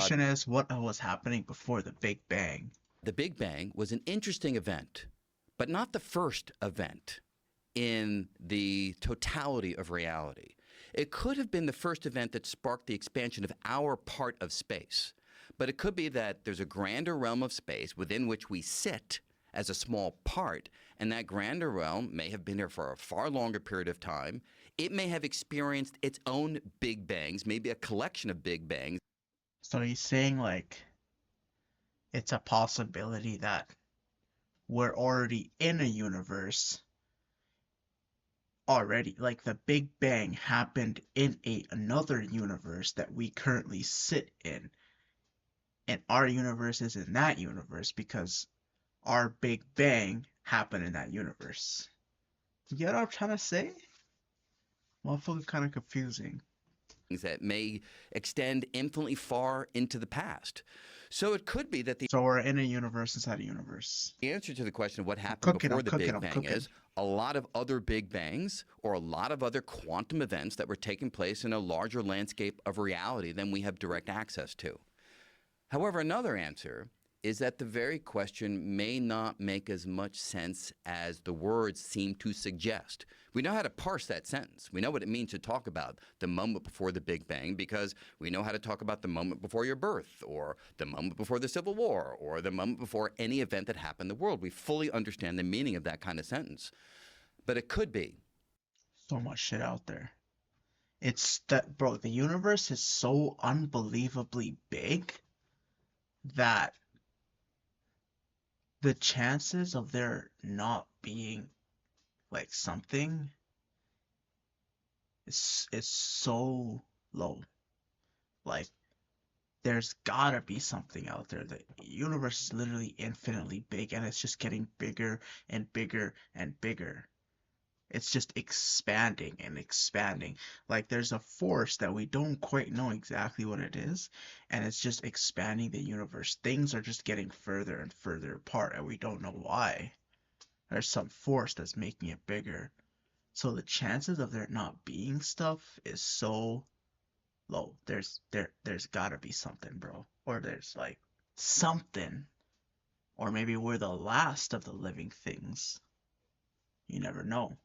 question is, what was happening before the Big Bang? The Big Bang was an interesting event, but not the first event in the totality of reality. It could have been the first event that sparked the expansion of our part of space. But it could be that there's a grander realm of space within which we sit as a small part, and that grander realm may have been here for a far longer period of time. It may have experienced its own Big Bangs, maybe a collection of Big Bangs. So he's saying like it's a possibility that we're already in a universe already. Like the Big Bang happened in another universe that we currently sit in. And our universe is in that universe because our Big Bang happened in that universe. You get what I'm trying to say? Motherfucker kind of confusing. That may extend infinitely far into the past. So it could be that the So we're in a universe inside a universe. answer to the question of what I'm happened cooking, before I'm the cooking, Big I'm Bang cooking. is a lot of other Big Bangs or a lot of other quantum events that were taking place in a larger landscape of reality than we have direct access to. However, another answer is that the very question may not make as much sense as the words seem to suggest. We know how to parse that sentence. We know what it means to talk about the moment before the Big Bang because we know how to talk about the moment before your birth or the moment before the Civil War or the moment before any event that happened in the world. We fully understand the meaning of that kind of sentence. But it could be. So much shit out there. It's that, bro, the universe is so unbelievably big that the chances of there not being like something is so low. Like there's gotta be something out there. The universe is literally infinitely big and it's just getting bigger and bigger and bigger. It's just expanding and expanding. Like there's a force that we don't quite know exactly what it is, and it's just expanding the universe. Things are just getting further and further apart, and we don't know why. There's some force that's making it bigger. So the chances of there not being stuff is so low. There's gotta be something, bro. Or there's like something. Or maybe we're the last of the living things. You never know.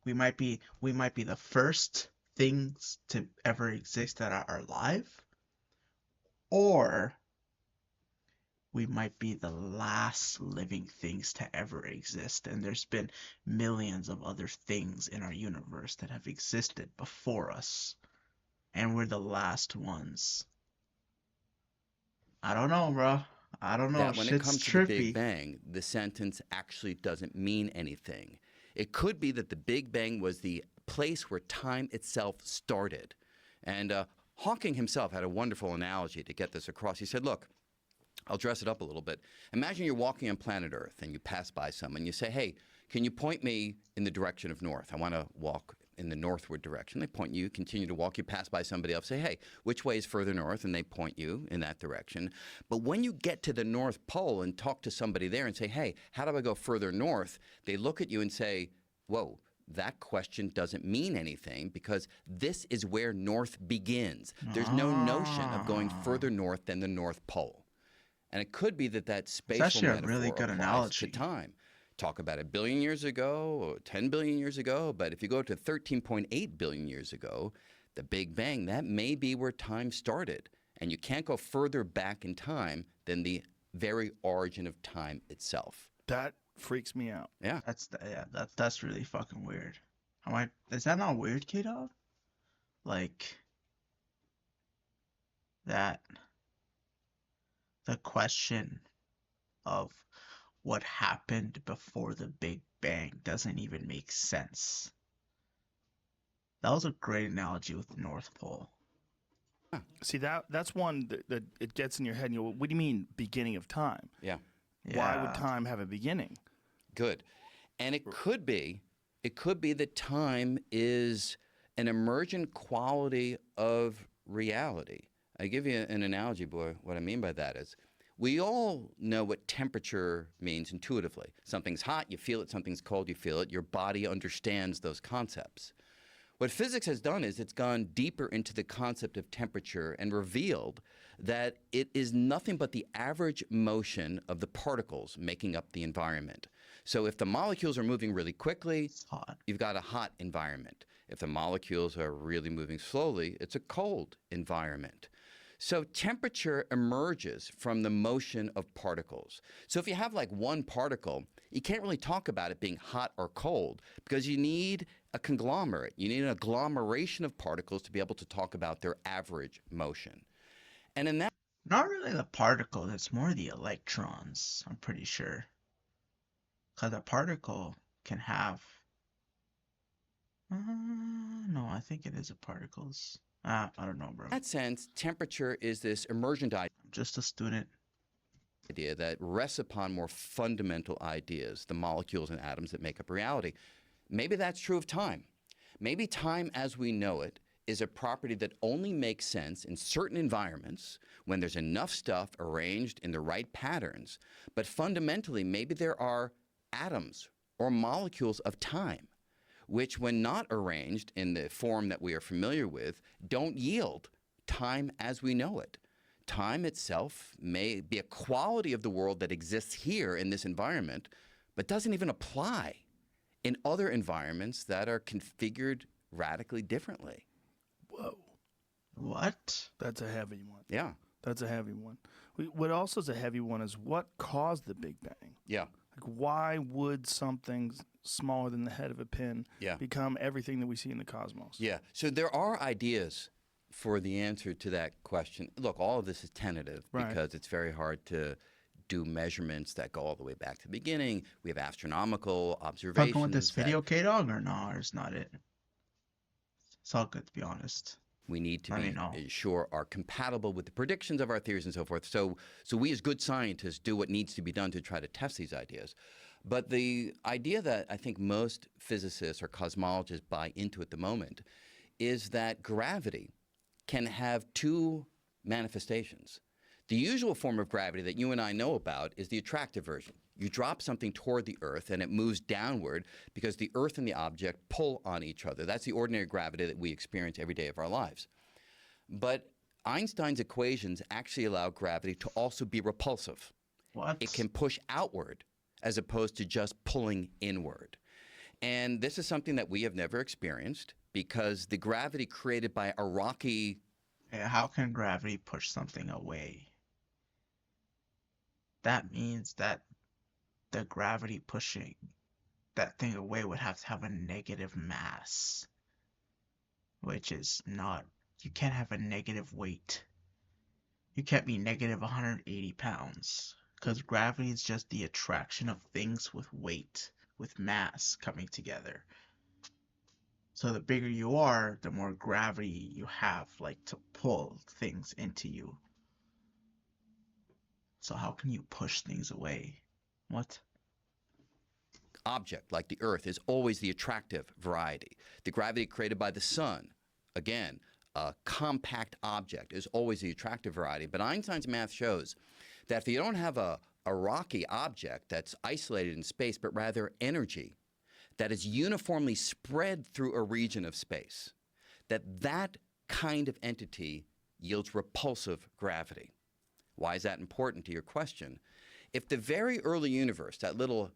We might be the first things to ever exist that are alive, or we might be the last living things to ever exist. And there's been millions of other things in our universe that have existed before us, and we're the last ones. I don't know, bro. I don't know. That when it Shit's comes to the Big trippy. Bang, the sentence actually doesn't mean anything. It could be that the Big Bang was the place where time itself started. And Hawking himself had a wonderful analogy to get this across. He said, look, I'll dress it up a little bit. Imagine you're walking on planet Earth and you pass by someone. You say, hey, can you point me in the direction of north? I want to walk in the northward direction. They point you, continue to walk. You pass by somebody else, say, hey, which way is further north? And they point you in that direction. But when you get to the North Pole and talk to somebody there and say, hey, how do I go further north? They look at you and say, whoa, that question doesn't mean anything because this is where north begins. There's no notion of going Ah, further north than the North Pole. And it could be that that it's spatial actually a really metaphor good applies to analogy. time. Talk about a billion years ago or 10 billion years ago, but if you go to 13.8 billion years ago, the Big Bang, that may be where time started. And you can't go further back in time than the very origin of time itself. That freaks me out. Yeah. Yeah, that's really fucking weird. Is that not weird, K-Dog? Like that the question of what happened before the Big Bang doesn't even make sense. That was a great analogy with the North Pole. See, that's one that it gets in your head. And you go, what do you mean beginning of time? Yeah. Why would Yeah. time have a beginning? Good. And it could be that time is an emergent quality of reality. I give you an analogy, boy. What I mean by that is we all know what temperature means intuitively. Something's hot, you feel it. Something's cold, you feel it. Your body understands those concepts. What physics has done is it's gone deeper into the concept of temperature and revealed that it is nothing but the average motion of the particles making up the environment. So if the molecules are moving really quickly, It's hot. you've got a hot environment. If the molecules are really moving slowly, it's a cold environment. So temperature emerges from the motion of particles. So if you have like one particle, you can't really talk about it being hot or cold because you need a conglomerate. You need an agglomeration of particles to be able to talk about their average motion. And in that Not really the particle, it's more the electrons, I'm pretty sure. Because a particle can have. No, I think it is a particles. I don't know, bro. I'm sense, temperature is this emergent just a student. idea that rests upon more fundamental ideas, the molecules and atoms that make up reality. Maybe that's true of time. Maybe time as we know it is a property that only makes sense in certain environments when there's enough stuff arranged in the right patterns. But fundamentally, maybe there are atoms or molecules of time which, when not arranged in the form that we are familiar with, don't yield time as we know it. Time itself may be a quality of the world that exists here in this environment, but doesn't even apply in other environments that are configured radically differently. Whoa, What? that's a heavy one. Yeah. That's a heavy one. What also is a heavy one is what caused the Big Bang? Yeah. Like, why would something smaller than the head of a pin Yeah. become everything that we see in the cosmos? Yeah. So there are ideas for the answer to that question. Look, all of this is tentative Right. because it's very hard to do measurements that go all the way back to the beginning. We have astronomical observations. Fucking with this that video, K-Dog, or no? Or it's not it? It's all good, to be honest. we need to Let me be know. sure are compatible with the predictions of our theories and so forth. So we as good scientists do what needs to be done to try to test these ideas. But the idea that I think most physicists or cosmologists buy into at the moment is that gravity can have two manifestations. The usual form of gravity that you and I know about is the attractive version. You drop something toward the Earth and it moves downward because the Earth and the object pull on each other. That's the ordinary gravity that we experience every day of our lives. But Einstein's equations actually allow gravity to also be repulsive. What? It can push outward as opposed to just pulling inward. And this is something that we have never experienced because the gravity created by a rocky How can gravity push something away? That means that the gravity pushing that thing away would have to have a negative mass, which is not. You can't have a negative weight. You can't be negative 180 pounds because gravity is just the attraction of things with weight, with mass coming together. So the bigger you are, the more gravity you have, like, to pull things into you. So how can you push things away? What? object like the Earth is always the attractive variety. The gravity created by the sun, again, a compact object, is always the attractive variety. But Einstein's math shows that if you don't have a rocky object that's isolated in space, but rather energy that is uniformly spread through a region of space, that kind of entity yields repulsive gravity. Why is that important to your question? If the very early universe, that little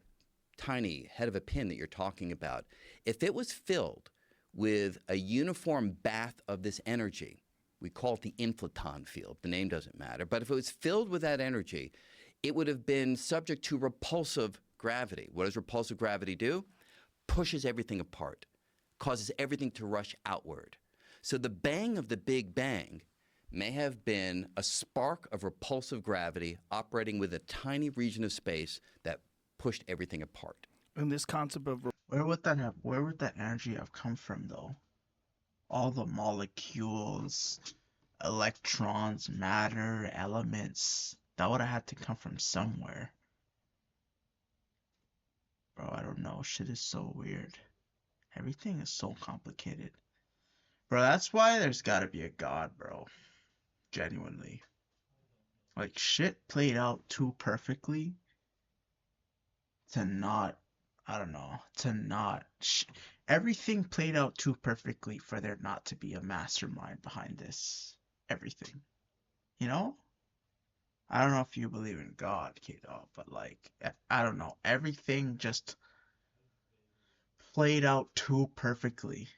tiny head of a pin that you're talking about, if it was filled with a uniform bath of this energy, we call it the inflaton field, the name doesn't matter, but if it was filled with that energy, it would have been subject to repulsive gravity. What does repulsive gravity do? Pushes everything apart, causes everything to rush outward. So the bang of the Big Bang may have been a spark of repulsive gravity operating with a tiny region of space that pushed everything apart. And this concept of Where would that energy have come from, though? All the molecules, electrons, matter, elements, that would have had to come from somewhere. Bro, I don't know. Shit is so weird. Everything is so complicated. Bro, that's why there's gotta be a God, bro. Genuinely. Like, shit played out too perfectly to not, I don't know, to not. everything played out too perfectly for there not to be a mastermind behind this. Everything. You know? I don't know if you believe in God, K-Dog, but like, I don't know. Everything just played out too perfectly.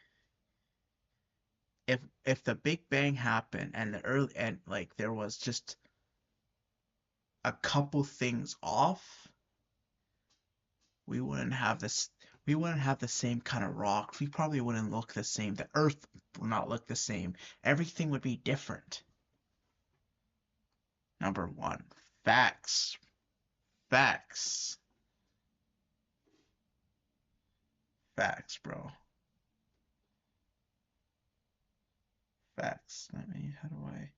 If the Big Bang happened and the early and like there was just a couple things off, we wouldn't have this we wouldn't have the same kind of rocks. We probably wouldn't look the same. The earth would not look the same. Everything would be different. Number one. Facts. Facts. Facts, bro. Facts. How do I?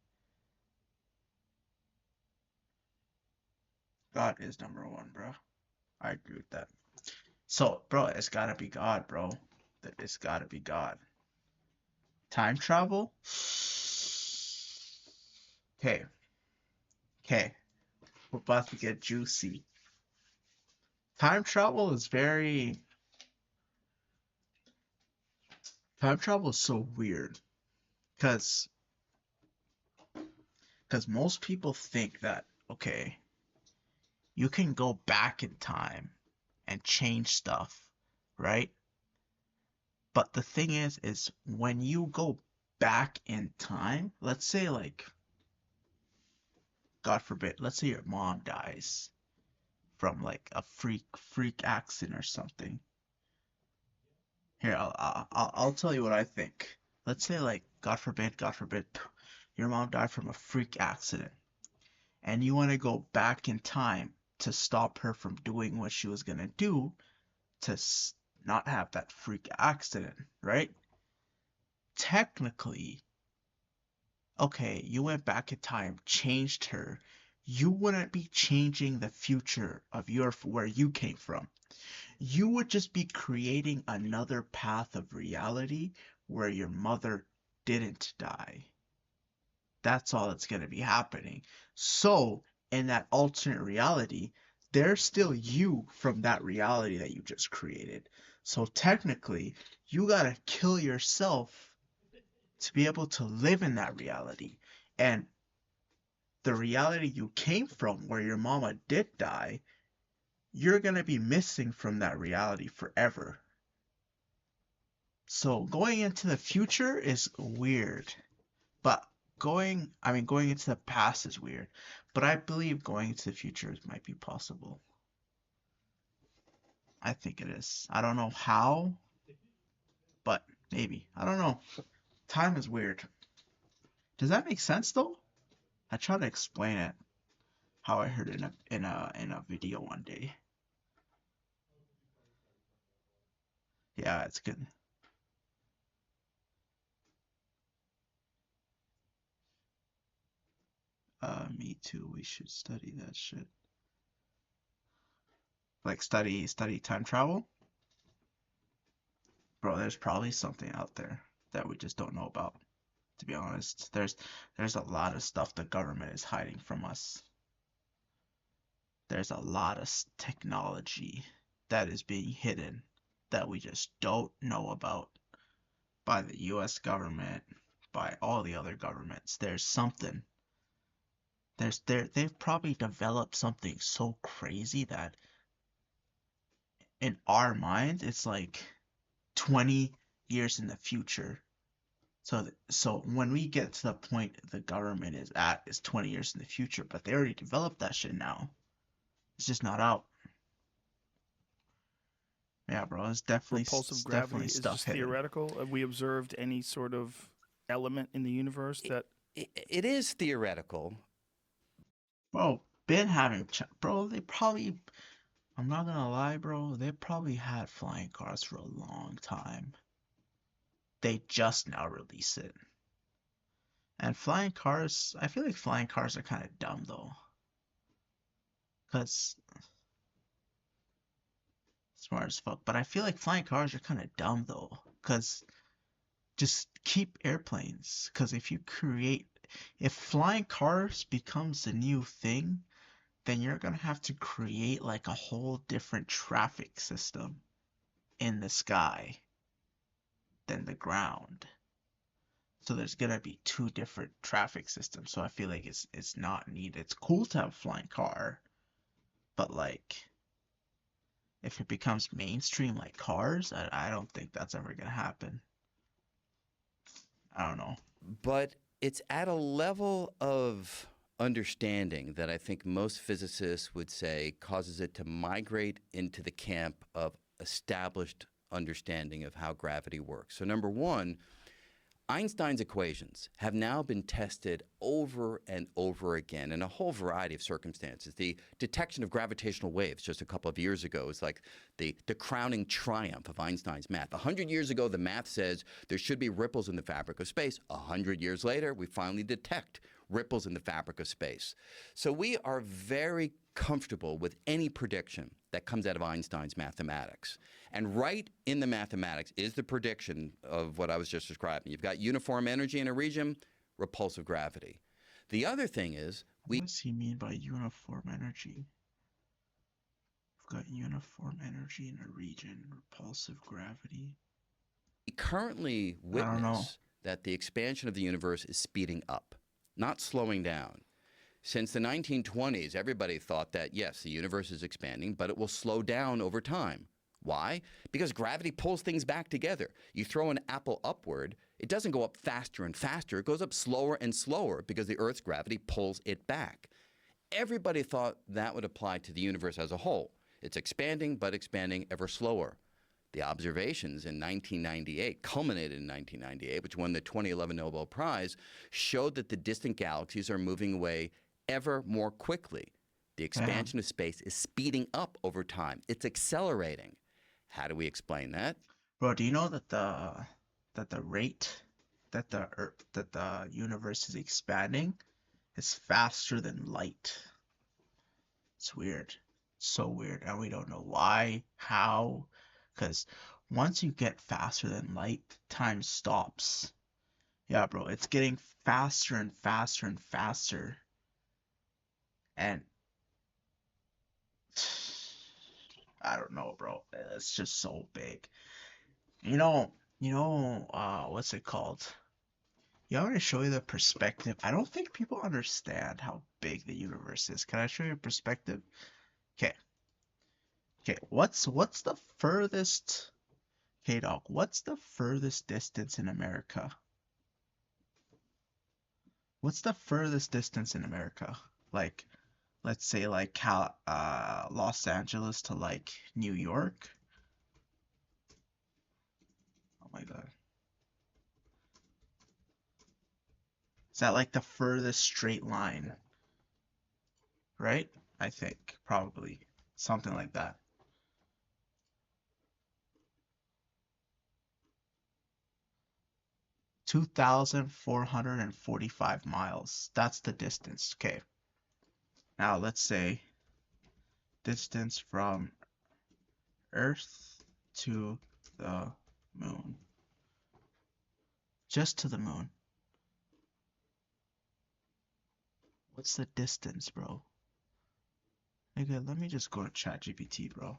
God is number one, bro. I agree with that. So, bro, it's gotta be God, bro. It's gotta be God. Time travel? Okay, okay. We're about to get juicy. Time travel is very. Time travel is so weird. Because most people think that, okay, you can go back in time and change stuff, right? But the thing is when you go back in time, let's say like, God forbid, let's say your mom dies from like a freak accident or something. Here, I'll tell you what I think. Let's say like, God forbid, your mom died from a freak accident, and you want to go back in time to stop her from doing what she was gonna do to not have that freak accident, right? Technically, okay, you went back in time, changed her. You wouldn't be changing the future of your where you came from. You would just be creating another path of reality where your mother didn't die. That's all that's going to be happening. So, in that alternate reality, there's still you from that reality that you just created. So, technically, you got to kill yourself to be able to live in that reality. And the reality you came from, where your mama did die, you're going to be missing from that reality forever. So going into the future is weird, but going into the past is weird, but I believe going into the future might be possible. I think it is. I don't know how, but maybe. I don't know. Time is weird. Does that make sense though? I try to explain it how I heard it in a video one day. Yeah, it's good. Me too. We should study that shit. Like study time travel? Bro, there's probably something out there that we just don't know about. To be honest, there's a lot of stuff the government is hiding from us. There's a lot of technology that is being hidden that we just don't know about by the US government, by all the other governments. There's something. They've probably developed something so crazy that in our mind it's like 20 years in the future. So when we get to the point the government is at is 20 years in the future, but they already developed that shit now. It's just not out. Yeah, bro, Repulsive it's definitely gravity is stuff just hidden. theoretical. Have we observed any sort of element in the universe It, that it is theoretical. Bro, bro, they probably I'm not gonna lie, bro, they probably had flying cars for a long time. They just now release it. And flying cars, I feel like flying cars are kind of dumb though, cause smart as fuck. But I feel like flying cars are kind of dumb though, cause just keep airplanes. Cause if flying cars becomes the new thing, then you're gonna have to create like a whole different traffic system in the sky. than the ground. So there's gonna be two different traffic systems. So I feel like it's not needed. It's cool to have a flying car, but like if it becomes mainstream like cars, I don't think that's ever gonna happen. I don't know. But it's at a level of understanding that I think most physicists would say causes it to migrate into the camp of established understanding of how gravity works. So, number one, Einstein's equations have now been tested over and over again in a whole variety of circumstances. The detection of gravitational waves just a couple of years ago is like the crowning triumph of Einstein's math. 100 years ago, the math says there should be ripples in the fabric of space. 100 years later, we finally detect ripples in the fabric of space. So we are very comfortable with any prediction that comes out of Einstein's mathematics. And right in the mathematics is the prediction of what I was just describing. You've got uniform energy in a region, repulsive gravity. The other thing is we What does he mean by uniform energy? We've got uniform energy in a region, repulsive gravity. currently I don't know. witness that the expansion of the universe is speeding up, not slowing down. Since the 1920s, everybody thought that, yes, the universe is expanding, but it will slow down over time. Why? Because gravity pulls things back together. You throw an apple upward, it doesn't go up faster and faster. It goes up slower and slower because the Earth's gravity pulls it back. Everybody thought that would apply to the universe as a whole. It's expanding, but expanding ever slower. The observations in 1998, culminated in 1998, which won the 2011 Nobel Prize, showed that the distant galaxies are moving away ever more quickly. The Damn. expansion of space is speeding up over time. It's accelerating. How do we explain that? Bro, do you know that the rate that the universe is expanding is faster than light? It's weird. So weird. And we don't know why, how, because once you get faster than light, time stops. Yeah, bro, it's getting faster and faster and faster. And I don't know, bro. It's just so big. What's it called? You want me to show you the perspective? I don't think people understand how big the universe is. Can I show you a perspective? Okay. Okay, what's the furthest? Okay, dog, what's the furthest distance in America? What's the furthest distance in America? Like, let's say like Los Angeles to like New York. Oh my God. Is that like the furthest straight line, right? I think probably something like that. 2,445 miles. That's the distance. Okay. Now let's say distance from Earth to the moon. Just to the moon. What's the distance, bro? Nigga, let me just go to ChatGPT, bro.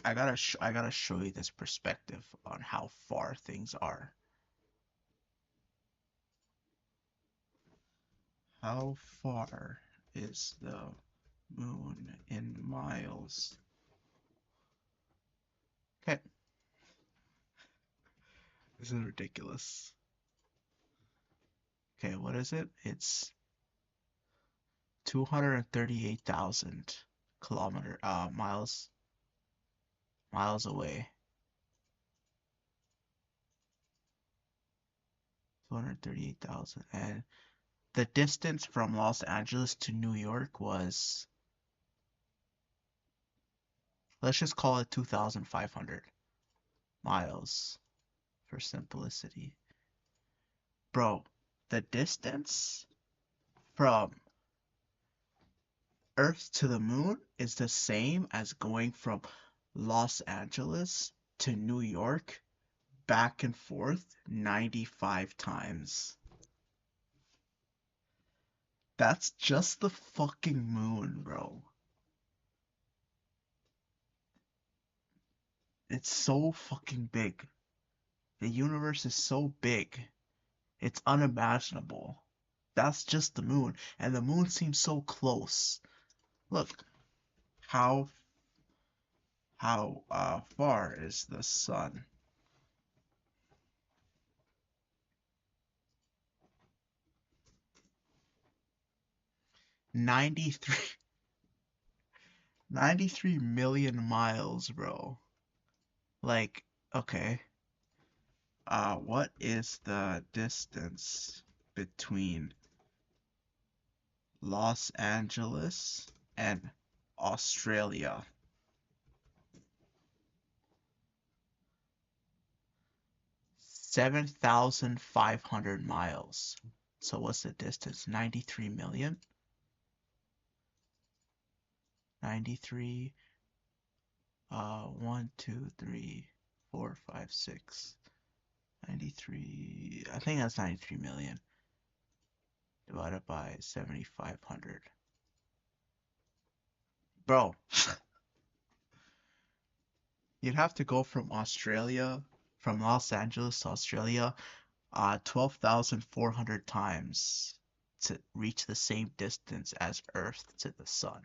I gotta show you this perspective on how far things are. How far is the moon in miles? Okay, this is ridiculous. Okay, what is it? It's 238,000 miles away. 238,000. And the distance from Los Angeles to New York was, let's just call it 2,500 miles for simplicity. Bro, the distance from Earth to the moon is the same as going from Los Angeles to New York back and forth 95 times. That's just the fucking moon, bro. It's so fucking big. The universe is so big, it's unimaginable. That's just the moon, and the moon seems so close. Look, how far is the sun? 93 93 million miles, bro. Like, okay. What is the distance between Los Angeles and Australia? 7,500 miles. So what's the distance? 93 million? 93, 1, 2, 3, 4, 5, 6. 93, I think that's 93 million divided by 7,500. Bro, you'd have to go from Australia, from Los Angeles to Australia, 12,400 times to reach the same distance as Earth to the sun.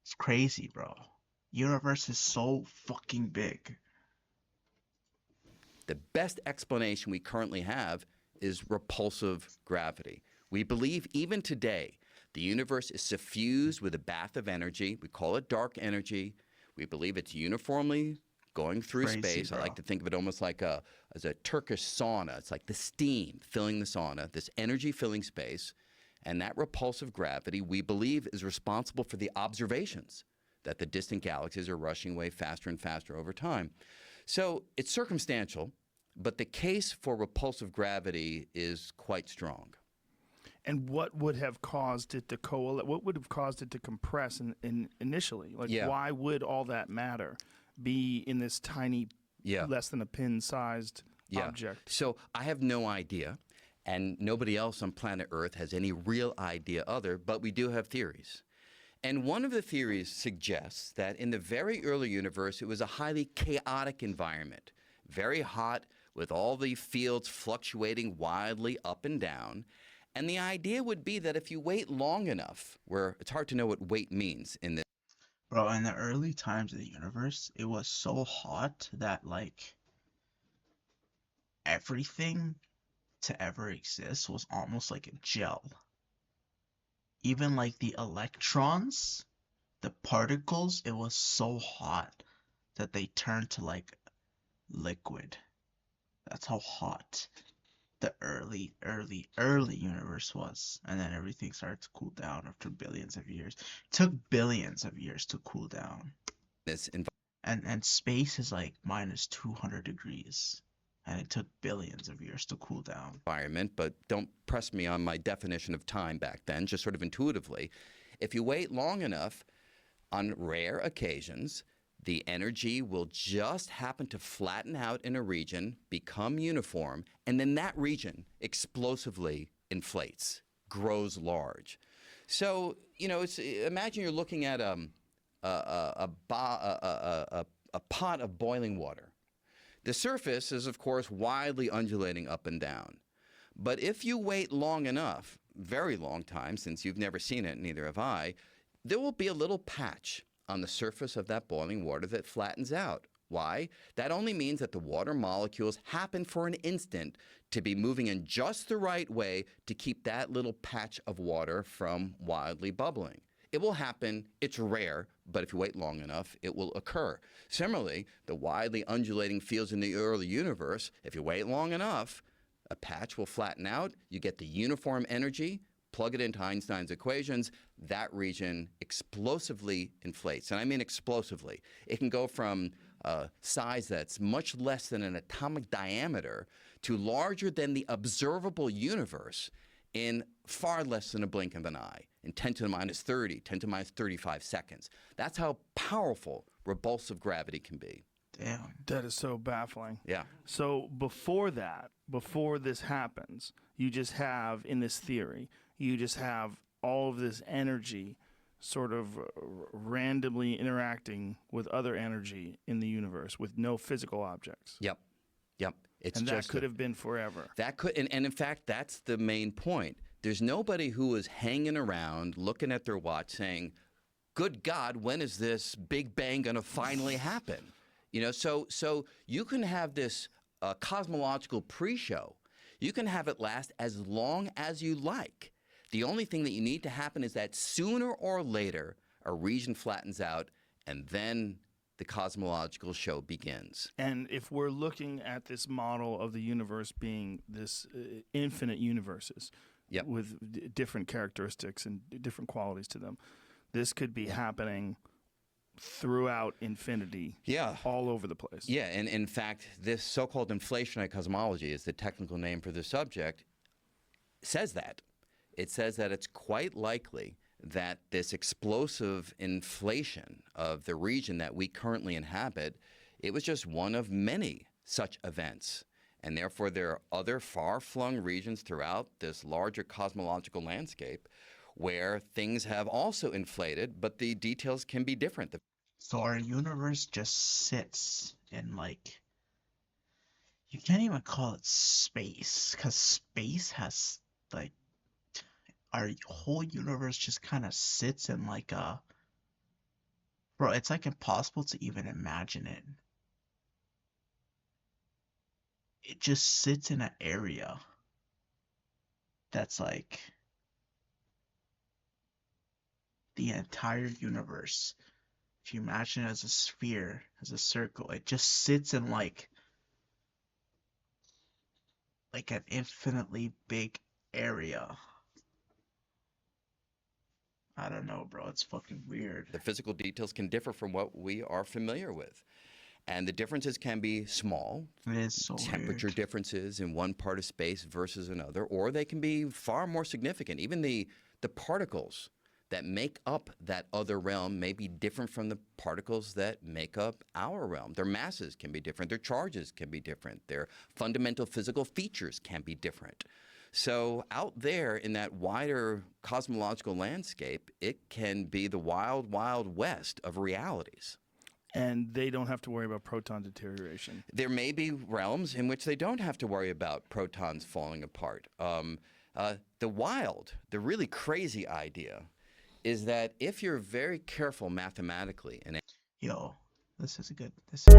It's crazy, bro. Universe is so fucking big. The best explanation we currently have is repulsive gravity. We believe even today the universe is suffused with a bath of energy. We call it dark energy. We believe it's uniformly going through Crazy, space. I bro. like to think of it almost like as a Turkish sauna. It's like the steam filling the sauna, this energy filling space. And that repulsive gravity, we believe, is responsible for the observations that the distant galaxies are rushing away faster and faster over time. So it's circumstantial, but the case for repulsive gravity is quite strong. And what would have caused it to coalesce? What would have caused it to compress initially? Like, Yeah. why would all that matter? Be in this tiny, Yeah. less than a pin-sized Yeah. object. So I have no idea, and nobody else on planet Earth has any real idea other, but we do have theories. And one of the theories suggests that in the very early universe, it was a highly chaotic environment, very hot, with all the fields fluctuating wildly up and down. And the idea would be that if you wait long enough, where it's hard to know what wait means in this. Bro, in the early times of the universe, it was so hot that, like, everything to ever exist was almost like a gel. Even, like, the electrons, the particles, it was so hot that they turned to, like, liquid. That's how hot the early universe was. And then everything started to cool down after billions of years. It took billions of years to cool down. This And space is like minus 200 degrees. And it took billions of years to cool down. environment, but don't press me on my definition of time back then, just sort of intuitively. If you wait long enough, on rare occasions, the energy will just happen to flatten out in a region, become uniform, and then that region explosively inflates, grows large. So, imagine you're looking at a pot of boiling water. The surface is, of course, wildly undulating up and down. But if you wait long enough, very long time, since you've never seen it, neither have I, there will be a little patch on the surface of that boiling water that flattens out. Why? That only means that the water molecules happen for an instant to be moving in just the right way to keep that little patch of water from wildly bubbling. It will happen. It's rare, but if you wait long enough, it will occur. Similarly, the widely undulating fields in the early universe, if you wait long enough, a patch will flatten out. You get the uniform energy, plug it into Einstein's equations, that region explosively inflates. And I mean explosively. It can go from a size that's much less than an atomic diameter to larger than the observable universe in far less than a blink of an eye, in 10 to the minus 30, 10 to the minus 35 seconds. That's how powerful repulsive gravity can be. Damn. That is so baffling. Yeah. So before that, before this happens, you just have, in this theory, you just have all of this energy sort of randomly interacting with other energy in the universe with no physical objects. Yep. Yep. It's And that just could have been forever. that could, and in fact, that's the main point. There's nobody who is hanging around looking at their watch saying, good God, when is this Big Bang going to finally happen? So you can have this cosmological pre-show. You can have it last as long as you like. The only thing that you need to happen is that sooner or later, a region flattens out, and then the cosmological show begins. And if we're looking at this model of the universe being this infinite universes Yep. with different characteristics and different qualities to them, this could be happening throughout infinity, Yeah. all over the place. Yeah, and in fact, this so-called inflationary cosmology is the technical name for the subject, says that. It says that it's quite likely that this explosive inflation of the region that we currently inhabit, it was just one of many such events. And therefore, there are other far-flung regions throughout this larger cosmological landscape where things have also inflated, but the details can be different. So our universe just sits in like, you can't even call it space, because space has like, our whole universe just kind of sits in like a, bro, it's like impossible to even imagine it. It just sits in an area that's like the entire universe. If you imagine it as a sphere, as a circle, it just sits in like an infinitely big area. I don't know, bro. It's fucking weird. The physical details can differ from what we are familiar with. And the differences can be small, It is so temperature weird. differences in one part of space versus another, or they can be far more significant. Even the particles that make up that other realm may be different from the particles that make up our realm. Their masses can be different. Their charges can be different. Their fundamental physical features can be different. So out there in that wider cosmological landscape, it can be the wild, wild west of realities. And they don't have to worry about proton deterioration. There may be realms in which they don't have to worry about protons falling apart. The really crazy idea is that if you're very careful mathematically and Yo, this is good. This is